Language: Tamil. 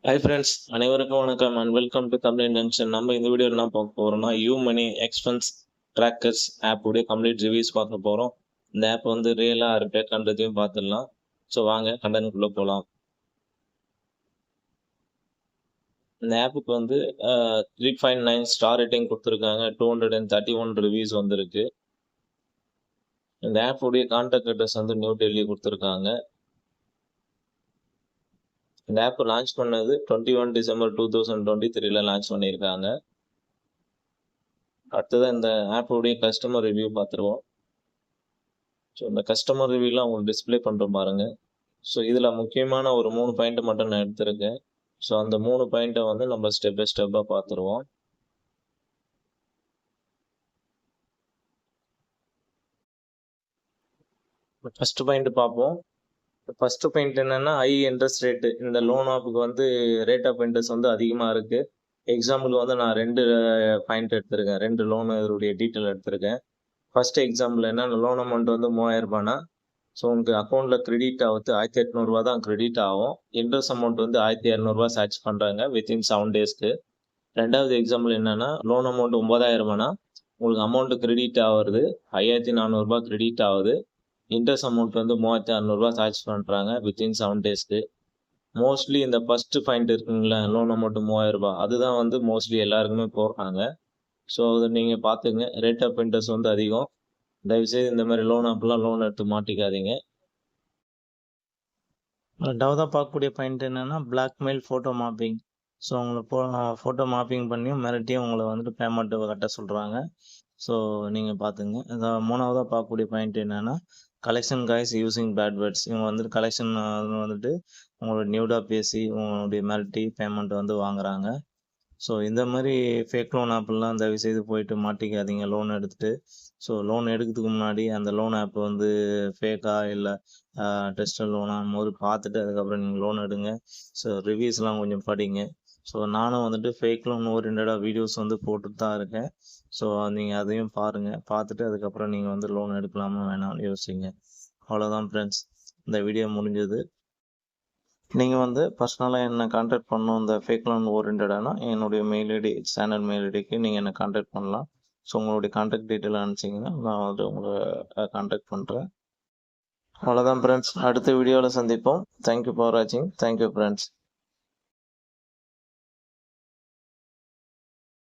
ஹாய் ஃப்ரெண்ட்ஸ், அனைவருக்கும் வணக்கம் and welcome to Tamil intention. நம்ம இந்த வீடியோவில் என்ன பார்க்க போகிறோம்னா, யூமனி எக்ஸ்பென்ஸ் ட்ராக்கர்ஸ் ஆப்போடைய கம்ப்ளீட் ரிவ்யூஸ் பார்க்க போகிறோம். இந்த ஆப் வந்து ரியலாக இருக்கன்றதையும் பார்த்துடலாம். ஸோ வாங்க கண்டென்ட்குள்ளே போகலாம். இந்த ஆப்புக்கு வந்து 3.9 ஸ்டார் ரேட்டிங் கொடுத்துருக்காங்க. 231 ரிவ்யூஸ் வந்துருக்கு. இந்த ஆப்போடைய கான்டாக்ட் அட்ரஸ் வந்து நியூ டெல்லி கொடுத்துருக்காங்க. இந்த ஆப் லான்ச் பண்ணது 21 டிசம்பர் 2023 லான்ச் பண்ணியிருக்காங்க. அடுத்ததான் இந்த ஆப்போடைய கஸ்டமர் ரிவ்யூ பார்த்துருவோம். ஸோ இந்த கஸ்டமர் ரிவ்யூலாம் உங்களுக்கு டிஸ்பிளே பண்ணுறோம் பாருங்கள். ஸோ இதில் முக்கியமான ஒரு 3 பாயிண்ட் மட்டும் நான் எடுத்திருக்கேன். ஸோ அந்த 3 பாயிண்ட்டை வந்து நம்ம ஸ்டெப் பை ஸ்டெப்பாக பார்த்துருவோம். ஃபர்ஸ்ட் பாயிண்ட் பார்ப்போம். ஃபர்ஸ்ட் பாயிண்ட் என்னன்னா, ஹை இன்ட்ரெஸ்ட் ரேட்டு. இந்த லோன் ஆப்புக்கு வந்து ரேட் ஆஃப் இன்ட்ரெஸ்ட் வந்து அதிகமாக இருக்குது. எக்ஸாம்பிள் வந்து நான் 2 பாயிண்ட் எடுத்திருக்கேன். 2 லோன் இதனுடைய டீட்டெயில் எடுத்திருக்கேன். ஃபர்ஸ்ட் எக்ஸாம்பிள் என்னன்னா, லோன் அமௌண்ட் வந்து 3000 ரூபாய்னா, ஸோ உங்களுக்கு அக்கௌண்ட்டில் கிரெடிட் ஆகுது 1800 தான் கிரெடிட் ஆகும். இன்ட்ரெஸ்ட் அமௌண்ட் வந்து 1200 சார்ஜ் பண்ணுறாங்க வித்தின் 7 டேஸ்க்கு. ரெண்டாவது எக்ஸாம்பிள் என்னன்னா, லோன் அமௌண்ட் 9000 உங்களுக்கு அமௌண்ட் கிரெடிட் ஆகுறது 5400 கிரெடிட் ஆகுது. இன்ட்ரெஸ்ட் அமௌண்ட் வந்து 3600 சார்ஜ் பண்ணுறாங்க வித்தின் 7 டேஸ்க்கு. மோஸ்ட்லி இந்த ஃபர்ஸ்ட் பாயிண்ட் இருக்குங்களா, லோன் அமௌண்ட் 3000 அதுதான் வந்து மோஸ்ட்லி எல்லாருக்குமே போடுறாங்க. ஸோ அதை நீங்கள் பார்த்துங்க. ரேட் ஆஃப் இன்ட்ரெஸ்ட் வந்து அதிகம். தயவுசெய்து இந்த மாதிரி லோன் ஆப்லாம் லோன் எடுத்து மாட்டிக்காதீங்க. ரெண்டாவதாக பார்க்கக்கூடிய பாயிண்ட் என்னென்னா, பிளாக்மெயில் ஃபோட்டோ மாப்பிங். ஸோ உங்களை ஃபோட்டோ மாப்பிங் பண்ணியும் மிரட்டியும் உங்களை வந்துட்டு பேமெண்ட்டு கட்ட சொல்கிறாங்க. ஸோ நீங்கள் பார்த்துங்க. மூணாவதாக பார்க்கக்கூடிய பாயிண்ட் என்னென்னா, collection guys using bad words. இவங்க வந்துட்டு கலெக்ஷன் வந்துட்டு உங்களோட நியூடாக பேசி உங்களுடைய மிரட்டி பேமெண்ட் வந்து வாங்குறாங்க. ஸோ இந்த மாதிரி ஃபேக் லோன் ஆப்லாம் தயவுசெய்து போயிட்டு மாட்டிக்காதீங்க லோன் எடுத்துகிட்டு. ஸோ லோன் எடுக்கிறதுக்கு முன்னாடி அந்த லோன் ஆப் வந்து ஃபேக்கா இல்லை டெஸ்டட் லோனான்னு போது பார்த்துட்டு அதுக்கப்புறம் நீங்கள் லோன் எடுங்க. ஸோ ரிவ்யூஸ்லாம் கொஞ்சம் படிங்க. ஸோ நானும் வந்துட்டு ஃபேக் லோன் ஓரியன்டாக வீடியோஸ் வந்து போட்டுட்டு தான் இருக்கேன். ஸோ நீங்கள் அதையும் பாருங்கள். பார்த்துட்டு அதுக்கப்புறம் நீங்கள் வந்து லோன் எடுக்கலாமா வேணாம்னு யோசிங்க. அவ்வளோதான் ஃப்ரெண்ட்ஸ், இந்த வீடியோ முடிஞ்சது. நீங்கள் வந்து பர்சனலாக என்னை கான்டாக்ட் பண்ணணும் இந்த ஃபேக் லோன் ஓரியன்டானா என்னுடைய மெயில் ஐடி, சேனல் மெயில் ஐடிக்கு நீங்கள் என்னை கான்டாக்ட் பண்ணலாம். ஸோ உங்களுடைய கான்டாக்ட் டீட்டெயில் அனுப்பிச்சிங்கன்னா நான் வந்து உங்களை கான்டாக்ட் பண்ணுறேன். அவ்வளோதான் ஃப்ரெண்ட்ஸ், அடுத்த வீடியோவில் சந்திப்போம். தேங்க்யூ ஃபார் வாட்சிங். Thank you friends.